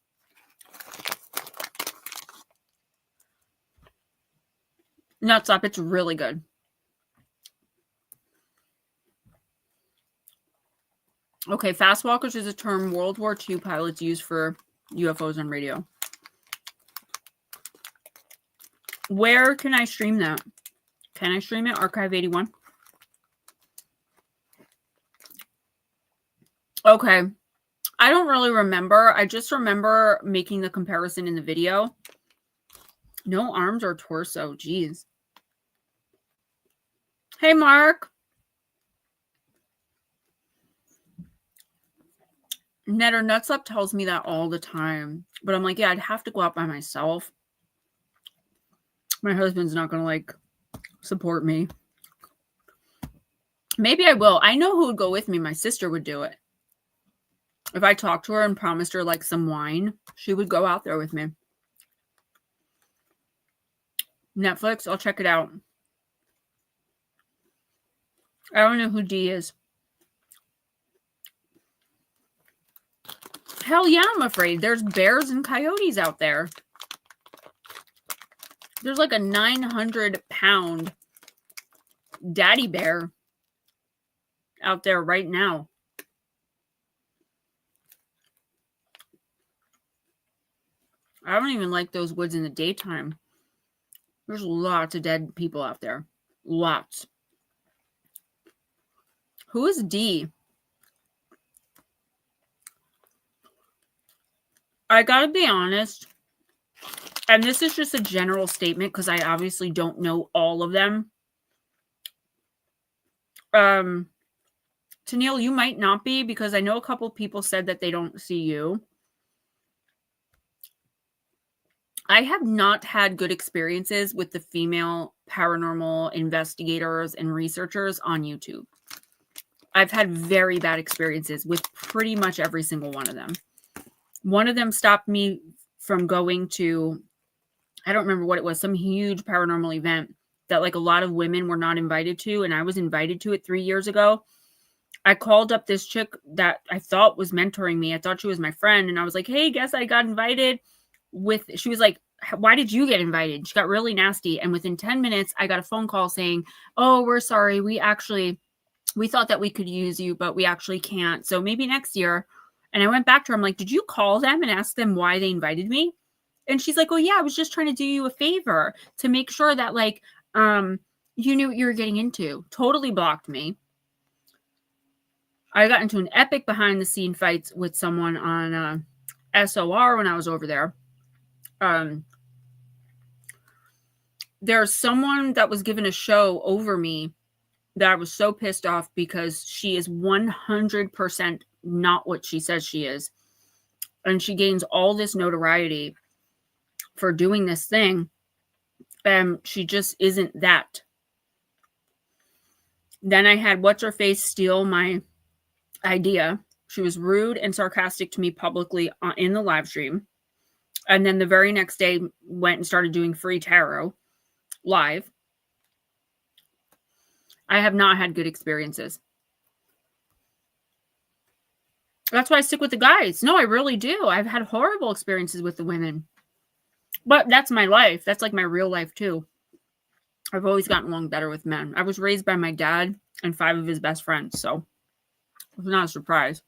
Nuts up. It's really good. Okay, fast walkers is a term World War II pilots used for UFOs on radio. Where can I stream that? Can I stream it? Archive 81. Okay. I don't really remember. I just remember making the comparison in the video. No arms or torso. Jeez. Hey, Mark. Netter Nuts Up tells me that all the time. But I'm like, yeah, I'd have to go out by myself. My husband's not going to, like, support me. Maybe I will. I know who would go with me. My sister would do it. If I talked to her and promised her, like, some wine, she would go out there with me. Netflix, I'll check it out. I don't know who D is. Hell yeah, I'm afraid. There's bears and coyotes out there. There's like a 900-pound daddy bear out there right now. I don't even like those woods in the daytime. There's lots of dead people out there. Lots. Who is D? I gotta be honest, and this is just a general statement because I obviously don't know all of them. Tennille, you might not be, because I know a couple people said that they don't see you. I have not had good experiences with the female paranormal investigators and researchers on YouTube. I've had very bad experiences with pretty much every single one of them. One of them stopped me from going to, I don't remember what it was, some huge paranormal event that like a lot of women were not invited to, and I was invited to it 3 years ago. I called up this chick that I thought was mentoring me. I thought she was my friend, and I was like, hey, guess I got invited. She was like, why did you get invited? She got really nasty, and within 10 minutes, I got a phone call saying, oh, we're sorry. We thought that we could use you, but we actually can't. So maybe next year. And I went back to her. I'm like, did you call them and ask them why they invited me? And she's like, oh, yeah, I was just trying to do you a favor to make sure that, like, you knew what you were getting into. Totally blocked me. I got into an epic behind-the-scene fight with someone on SOR when I was over there. There's someone that was given a show over me that I was so pissed off because she is 100% not what she says she is. And she gains all this notoriety for doing this thing. And she just isn't that. Then I had What's-Her-Face steal my idea. She was rude and sarcastic to me publicly in the live stream. And then the very next day went and started doing free tarot live. I have not had good experiences. That's why I stick with the guys. No, I really do. I've had horrible experiences with the women. But that's my life. That's like my real life too. I've always gotten along better with men. I was raised by my dad and 5 of his best friends, so it's not a surprise.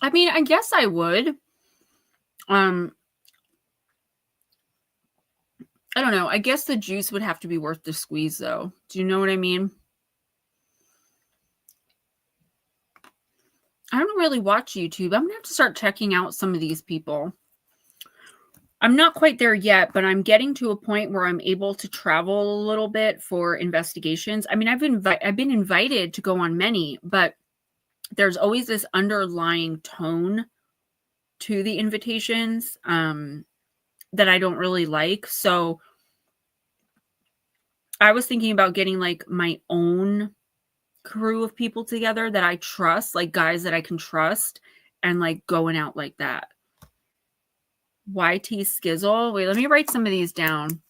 I mean, I guess I would. I don't know. I guess the juice would have to be worth the squeeze, though. Do you know what I mean? I don't really watch YouTube. I'm going to have to start checking out some of these people. I'm not quite there yet, but I'm getting to a point where I'm able to travel a little bit for investigations. I mean, I've been invited to go on many, but there's always this underlying tone to the invitations that I don't really like. So I was thinking about getting like my own crew of people together that I trust, like guys that I can trust, and like going out like that. YT Skizzle. Wait, let me write some of these down.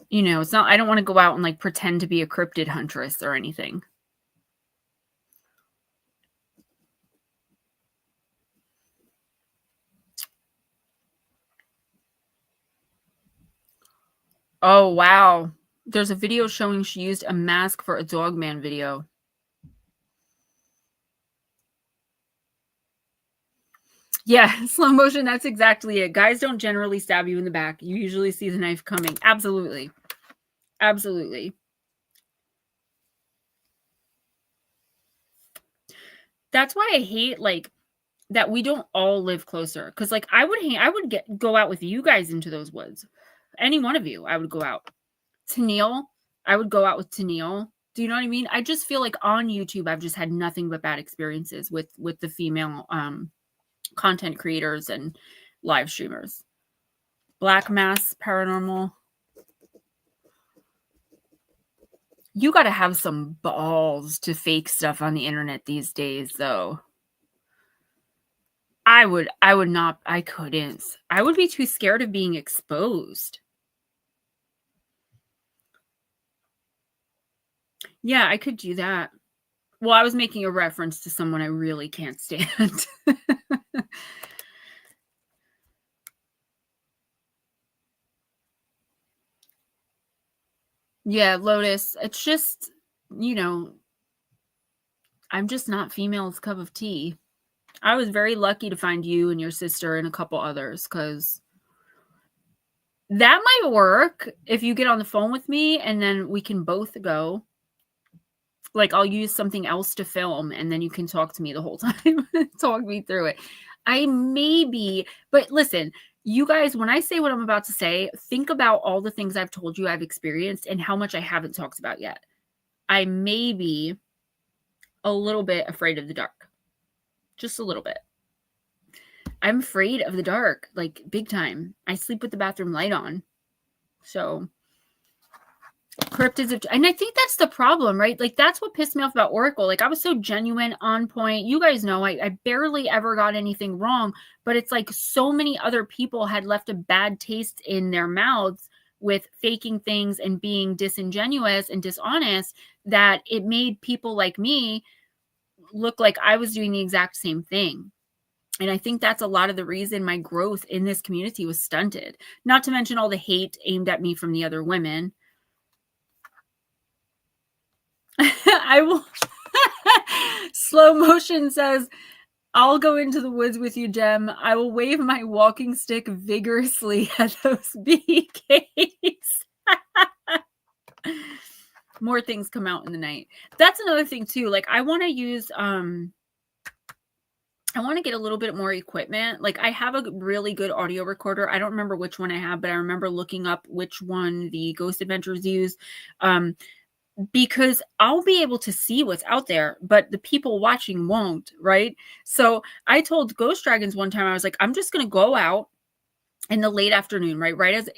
You know, it's not, I don't want to go out and like pretend to be a cryptid huntress or anything. Oh, wow. There's a video showing she used a mask for a Dogman video. Yeah, slow motion, that's exactly it. Guys don't generally stab you in the back. You usually see the knife coming. Absolutely. Absolutely. That's why I hate, like, that we don't all live closer. Because, like, I would go out with you guys into those woods. Any one of you, I would go out. Tennille, I would go out with Tennille. Do you know what I mean? I just feel like on YouTube, I've just had nothing but bad experiences with the female content creators and live streamers. Black Mass Paranormal. You got to have some balls to fake stuff on the internet these days, though. I would not, I couldn't. I would be too scared of being exposed. Yeah, I could do that. Well, I was making a reference to someone I really can't stand. Yeah, Lotus. It's just, you know, I'm just not female's cup of tea. I was very lucky to find you and your sister and a couple others, because that might work if you get on the phone with me and then we can both go. Like, I'll use something else to film and then you can talk to me the whole time. Talk me through it. But listen, you guys, when I say what I'm about to say, think about all the things I've told you I've experienced and how much I haven't talked about yet. I may be a little bit afraid of the dark. Just a little bit. I'm afraid of the dark, like big time. I sleep with the bathroom light on. So cryptids of, and I think that's the problem, right? Like, that's what pissed me off about Oracle. Like, I was so genuine, on point. You guys know I barely ever got anything wrong, but it's like so many other people had left a bad taste in their mouths with faking things and being disingenuous and dishonest, that it made people like me look like I was doing the exact same thing. And I think that's a lot of the reason my growth in this community was stunted. Not to mention all the hate aimed at me from the other women. I will. Slow motion says, I'll go into the woods with you, Gem. I will wave my walking stick vigorously at those BKs. More things come out in the night. That's another thing too. Like, I want to use, I want to get a little bit more equipment. Like, I have a really good audio recorder. I don't remember which one I have, but I remember looking up which one the Ghost Adventures use. Because I'll be able to see what's out there, but the people watching won't, right? So I told Ghostdragonzw one time, I was like, I'm just going to go out in the late afternoon, right as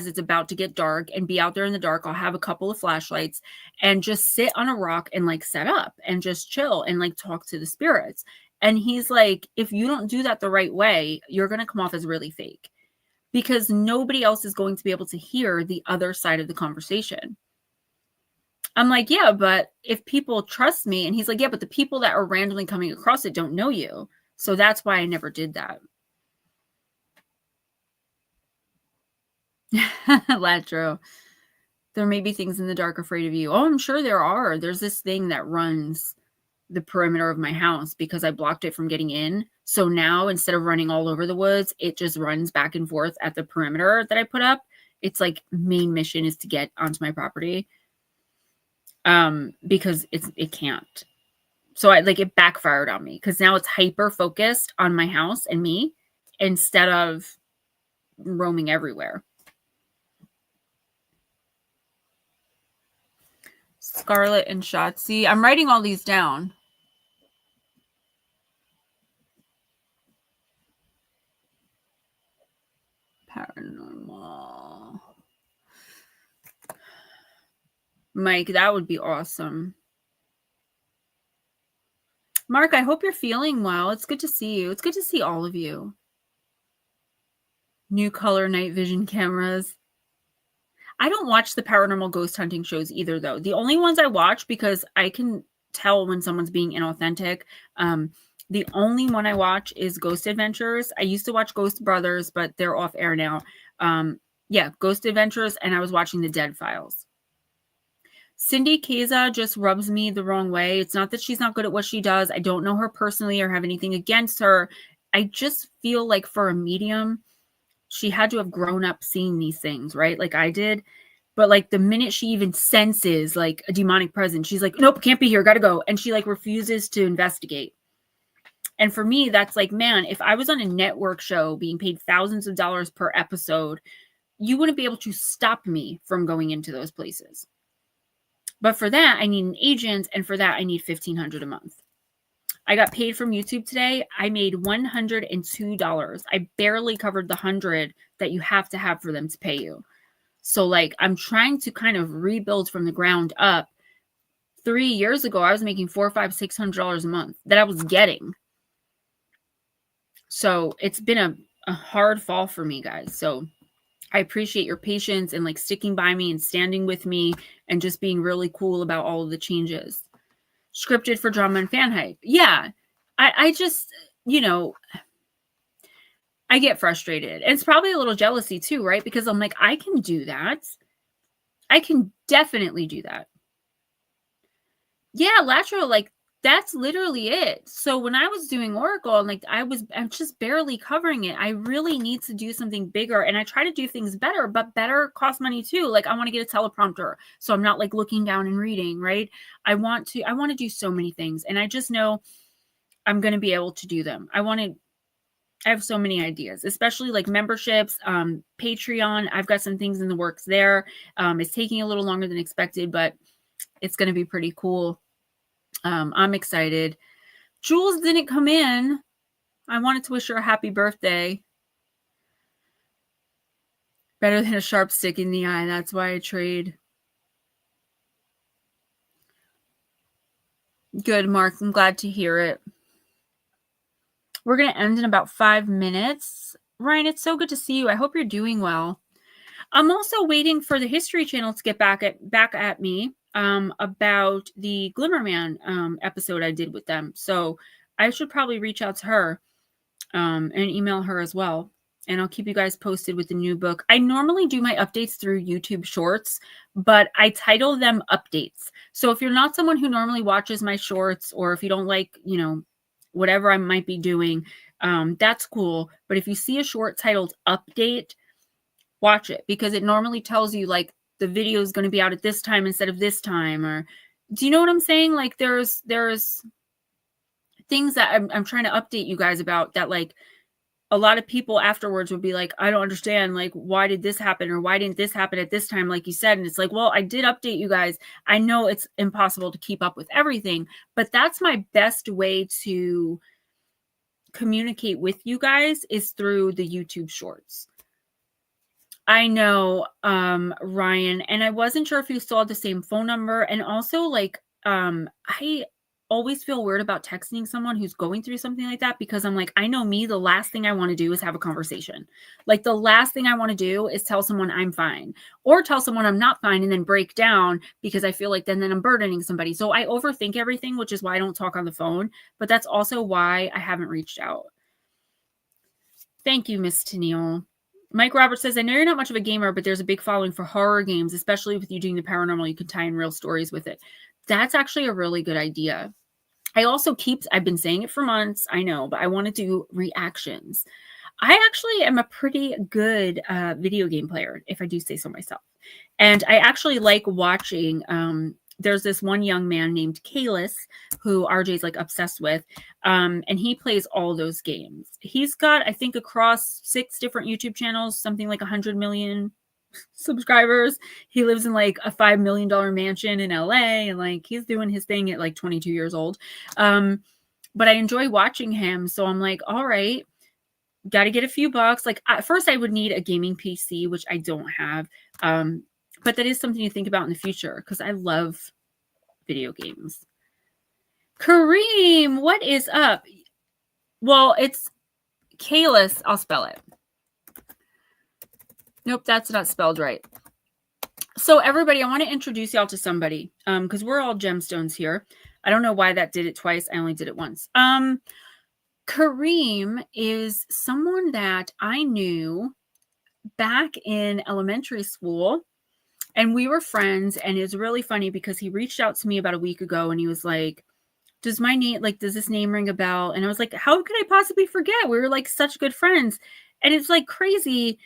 it's about to get dark, and be out there in the dark. I'll have a couple of flashlights and just sit on a rock and like set up and just chill and like talk to the spirits. And he's like, if you don't do that the right way, you're going to come off as really fake, because nobody else is going to be able to hear the other side of the conversation. I'm like, yeah, but if people trust me, and he's like, yeah, but the people that are randomly coming across it don't know you. So that's why I never did that. Latro. There may be things in the dark afraid of you. Oh, I'm sure there are. There's this thing that runs the perimeter of my house because I blocked it from getting in. So now, instead of running all over the woods, it just runs back and forth at the perimeter that I put up. Its like main mission is to get onto my property. Because it can't. So it backfired on me, because now it's hyper focused on my house and me instead of roaming everywhere. Scarlet and Shotzi. I'm writing all these down. Paranormal. Mike, that would be awesome. Mark, I hope you're feeling well. It's good to see you. It's good to see all of you. New color night vision cameras. I don't watch the paranormal ghost hunting shows either, though. The only ones I watch, because I can tell when someone's being inauthentic. The only one I watch is Ghost Adventures. I used to watch Ghost Brothers, but they're off air now. Yeah, Ghost Adventures, and I was watching The Dead Files. Cindy Keza just rubs me the wrong way. It's not that she's not good at what she does. I don't know her personally or have anything against her. I just feel like for a medium, she had to have grown up seeing these things, right? Like I did. But like the minute she even senses like a demonic presence, she's like, nope, can't be here, gotta go. And she like refuses to investigate. And for me, that's like, man, if I was on a network show being paid thousands of dollars per episode, you wouldn't be able to stop me from going into those places. But for that, I need an agent, and for that, I need $1,500 a month. I got paid from YouTube today. I made $102. I barely covered the $100 that you have to have for them to pay you. So like, I'm trying to kind of rebuild from the ground up. 3 years ago, I was making $400, $500, $600 a month that I was getting. So it's been a hard fall for me, guys. So I appreciate your patience and like sticking by me and standing with me and just being really cool about all of the changes. Scripted for drama and fan hype. Yeah. I just, you know, I get frustrated. And it's probably a little jealousy too, right? Because I'm like, I can do that. I can definitely do that. Yeah, lateral, like, that's literally it. So when I was doing Oracle, like, I'm just barely covering it. I really need to do something bigger, and I try to do things better, but better costs money too. Like, I want to get a teleprompter, so I'm not like looking down and reading, right? I want to do so many things, and I just know I'm going to be able to do them. I have so many ideas, especially like memberships, Patreon. I've got some things in the works there. It's taking a little longer than expected, but it's going to be pretty cool. I'm excited. Jules didn't come in. I wanted to wish her a happy birthday. Better than a sharp stick in the eye. That's why I trade. Good, Mark. I'm glad to hear it. We're going to end in about 5 minutes. Ryan, it's so good to see you. I hope you're doing well. I'm also waiting for the History Channel to get back at me about the Glimmerman episode I did with them. So I should probably reach out to her and email her as well. And I'll keep you guys posted with the new book. I normally do my updates through YouTube Shorts, but I title them updates. So if you're not someone who normally watches my shorts, or if you don't like, whatever I might be doing, that's cool. But if you see a short titled update, watch it, because it normally tells you like the video is going to be out at this time instead of this time. Or do you know what I'm saying? Like there's things that I'm trying to update you guys about, that like a lot of people afterwards would be like, I don't understand, like, why did this happen, or why didn't this happen at this time, like you said. And it's like, well, I did update you guys. I know it's impossible to keep up with everything, but that's my best way to communicate with you guys, is through the YouTube Shorts. I know, Ryan, and I wasn't sure if you still had the same phone number. And also, like, I always feel weird about texting someone who's going through something like that, because I'm like, I know me, the last thing I want to do is have a conversation. Like, the last thing I want to do is tell someone I'm fine, or tell someone I'm not fine and then break down, because I feel like then I'm burdening somebody. So I overthink everything, which is why I don't talk on the phone. But that's also why I haven't reached out. Thank you, Miss Tennille. Mike Roberts says, I know you're not much of a gamer, but there's a big following for horror games, especially with you doing the paranormal. You can tie in real stories with it. That's actually a really good idea. I've been saying it for months, I know, but I want to do reactions. I actually am a pretty good video game player, if I do say so myself. And I actually like watching, there's this one young man named Kalis, who RJ's like obsessed with. And he plays all those games. He's got, I think, across 6 different YouTube channels, something like 100 million subscribers. He lives in like a $5 million mansion in LA, and like he's doing his thing at like 22 years old. But I enjoy watching him. So I'm like, all right, got to get a few bucks. Like at first I would need a gaming PC, which I don't have. But that is something to think about in the future, because I love video games. Kareem, what is up? Well, it's Kalis. I'll spell it. Nope, that's not spelled right. So everybody, I want to introduce y'all to somebody, because we're all gemstones here. I don't know why that did it twice. I only did it once. Kareem is someone that I knew back in elementary school, and we were friends. And it was really funny because he reached out to me about a week ago, and he was like, does this name ring a bell? And I was like, how could I possibly forget? We were like such good friends. And it's like crazy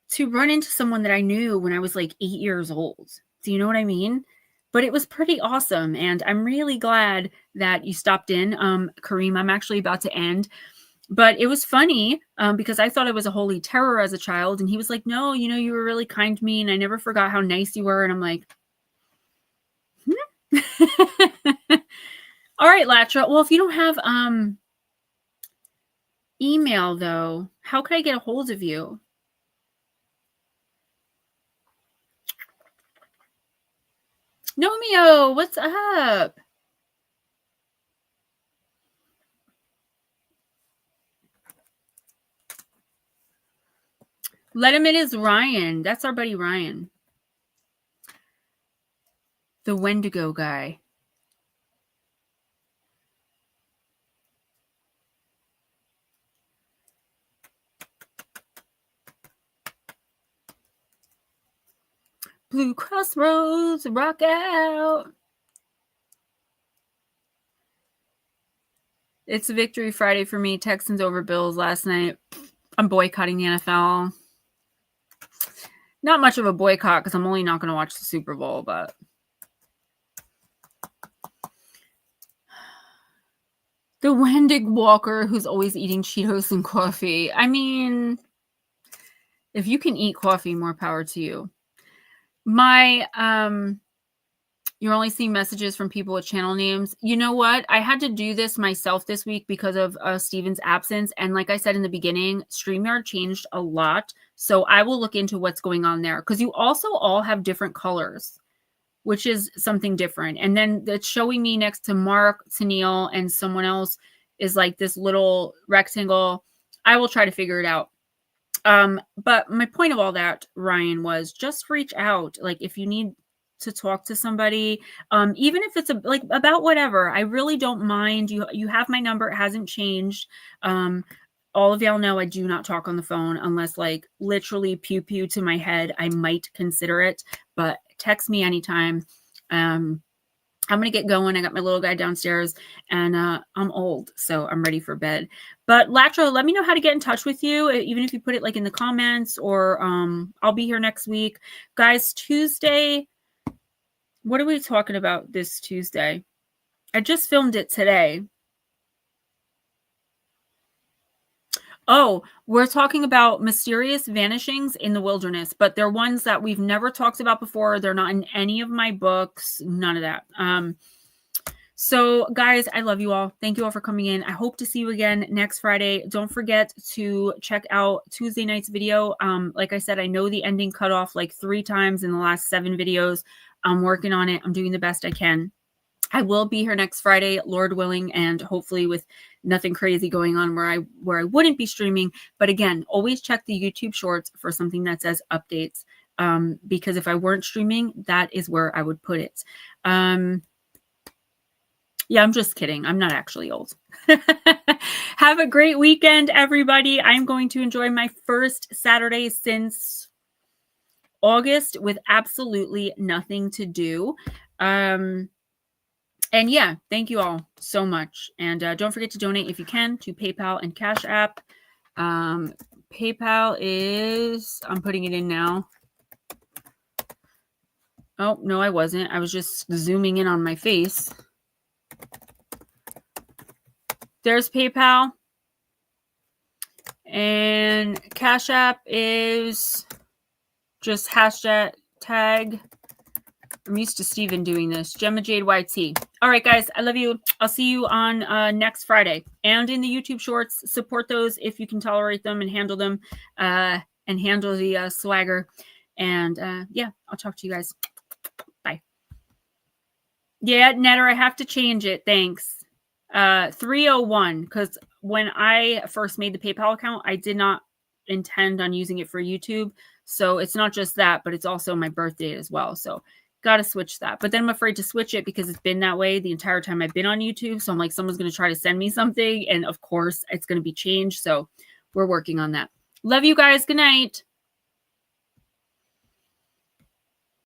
to run into someone that I knew when I was like 8 years old. Do you know what I mean? But it was pretty awesome. And I'm really glad that you stopped in. Kareem, I'm actually about to end. But it was funny because I thought I was a holy terror as a child. And he was like, no, you were really kind to me, and I never forgot how nice you were. And I'm like, all right, Latra. Well, if you don't have email, though, how could I get a hold of you? Nomeo, what's up? Letterman is Ryan. That's our buddy Ryan. The Wendigo guy. Blue Crossroads, rock out. It's a victory Friday for me. Texans over Bills last night. I'm boycotting the NFL. Not much of a boycott because I'm only not going to watch the Super Bowl, but the Wendig Walker who's always eating Cheetos and coffee. I mean, if you can eat coffee, more power to you. My, you're only seeing messages from people with channel names. You know what? I had to do this myself this week because of Steven's absence. And like I said in the beginning, StreamYard changed a lot. So I will look into what's going on there. Because you also all have different colors, which is something different. And then it's showing me next to Mark, Tennille, and someone else is like this little rectangle. I will try to figure it out. But my point of all that, Ryan, was just reach out. Like if you need to talk to somebody, even if it's like about whatever, I really don't mind. You have my number. It hasn't changed. All of y'all know I do not talk on the phone unless like literally pew pew to my head. I might consider it, but text me anytime. I'm going to get going. I got my little guy downstairs and I'm old, so I'm ready for bed. But Latro, let me know how to get in touch with you, even if you put it like in the comments or I'll be here next week. Guys, Tuesday, what are we talking about this Tuesday? I just filmed it today. Oh, we're talking about mysterious vanishings in the wilderness, but they're ones that we've never talked about before. They're not in any of my books, none of that. So guys, I love you all. Thank you all for coming in. I hope to see you again next Friday. Don't forget to check out Tuesday night's video. Like I said, I know the ending cut off like 3 times in the last 7 videos. I'm working on it. I'm doing the best I can. I will be here next Friday, Lord willing, and hopefully with nothing crazy going on where I wouldn't be streaming. But again, always check the YouTube shorts for something that says updates. Because if I weren't streaming, that is where I would put it. Yeah, I'm just kidding. I'm not actually old. Have a great weekend, everybody. I'm going to enjoy my first Saturday since August with absolutely nothing to do. And yeah, thank you all so much. And don't forget to donate if you can to PayPal and Cash App. PayPal is, I'm putting it in now. Oh, no, I wasn't. I was just zooming in on my face. There's PayPal. And Cash App is just hashtag. I'm used to Steven doing this. GemmaJadeYT. All right, guys. I love you. I'll see you on next Friday. And in the YouTube shorts, support those if you can tolerate them and handle them. And handle the swagger. And yeah, I'll talk to you guys. Bye. Yeah, Netter, I have to change it. Thanks. 301. Because when I first made the PayPal account, I did not intend on using it for YouTube. So it's not just that, but it's also my birthday as well. So got to switch that. But then I'm afraid to switch it because it's been that way the entire time I've been on YouTube. So I'm like, someone's going to try to send me something. And of course, it's going to be changed. So we're working on that. Love you guys. Good night.